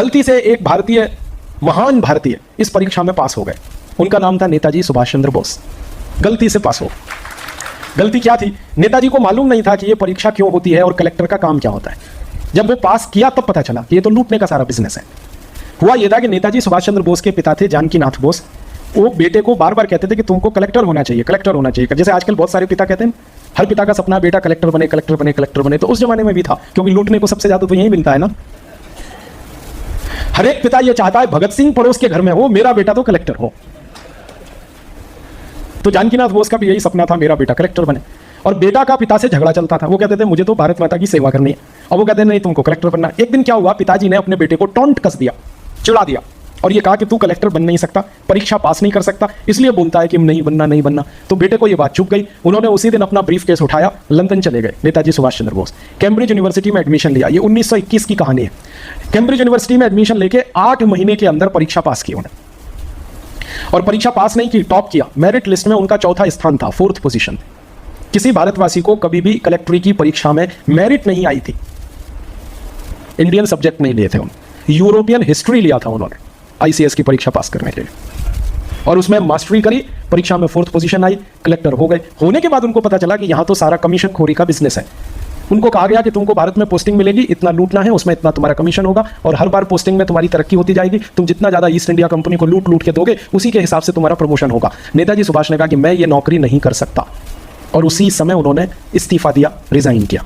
गलती से एक भारतीय, महान भारतीय इस परीक्षा में पास हो गए। उनका नाम था नेताजी सुभाष चंद्र बोस। गलती से पास हो। गलती क्या थी? नेताजी को मालूम नहीं था कि ये परीक्षा क्यों होती है और कलेक्टर का काम क्या होता है। जब वो पास किया तब पता चला कि ये तो लूटने का सारा बिजनेस है। हुआ ये था कि नेताजी सुभाष चंद्र बोस के पिता थे जानकीनाथ बोस। वो बेटे को बार बार कहते थे कि तुमको कलेक्टर होना चाहिए, कलेक्टर होना चाहिए। जैसे आजकल बहुत सारे पिता कहते हैं, हर पिता का सपना बेटा कलेक्टर बने, कलेक्टर बने, कलेक्टर बने। तो उस जमाने में भी था, क्योंकि लूटने को सबसे ज्यादा तो यही मिलता है ना। हर एक पिता ये चाहता है भगत सिंह पड़ोस के घर में हो, मेरा बेटा तो कलेक्टर हो। तो जानकीनाथ बोस का भी यही सपना था, मेरा बेटा कलेक्टर बने। और बेटा का पिता से झगड़ा चलता था। वो कहते थे मुझे तो भारत माता की सेवा करनी है, और वो कहते नहीं तुमको कलेक्टर बनना। एक दिन क्या हुआ, पिताजी ने अपने बेटे को टॉन्ट कस दिया, चिढ़ा दिया, और ये कहा कि तू कलेक्टर बन नहीं सकता, परीक्षा पास नहीं कर सकता, इसलिए बोलता है कि नहीं बनना नहीं बनना। तो बेटे को ये बात चुप गई। उन्होंने उसी दिन अपना ब्रीफ केस उठाया, लंदन चले गए नेताजी सुभाष चंद्र बोस। कैम्ब्रिज यूनिवर्सिटी में एडमिशन लिया। ये 1921 की कहानी है। कैम्ब्रिज यूनिवर्सिटी में एडमिशन लेके 8 महीने के अंदर परीक्षा पास की उन्होंने। और परीक्षा पास नहीं की, टॉप किया। मेरिट लिस्ट में उनका चौथा स्थान था, 4th पोजीशन। किसी भारतवासी को कभी भी कलेक्ट्री की परीक्षा में मेरिट नहीं आई थी। इंडियन सब्जेक्ट नहीं लिए थे उन्होंने, यूरोपियन हिस्ट्री लिया था उन्होंने आईसीएस की परीक्षा पास करने के लिए, और उसमें मास्टरी करी। परीक्षा में 4th पोजीशन आई, कलेक्टर हो गए। होने के बाद उनको पता चला कि यहां तो सारा कमीशन खोरी का बिजनेस है। उनको कहा गया कि तुमको भारत में पोस्टिंग मिलेगी, इतना लूटना है, उसमें इतना तुम्हारा कमीशन होगा, और हर बार पोस्टिंग में तुम्हारी तरक्की होती जाएगी। तुम जितना ज्यादा ईस्ट इंडिया कंपनी को लूट लूट के दोगे, उसी के हिसाब से तुम्हारा प्रमोशन होगा। नेताजी सुभाष ने कहा कि मैं ये नौकरी नहीं कर सकता, और उसी समय उन्होंने इस्तीफा दिया, रिजाइन किया।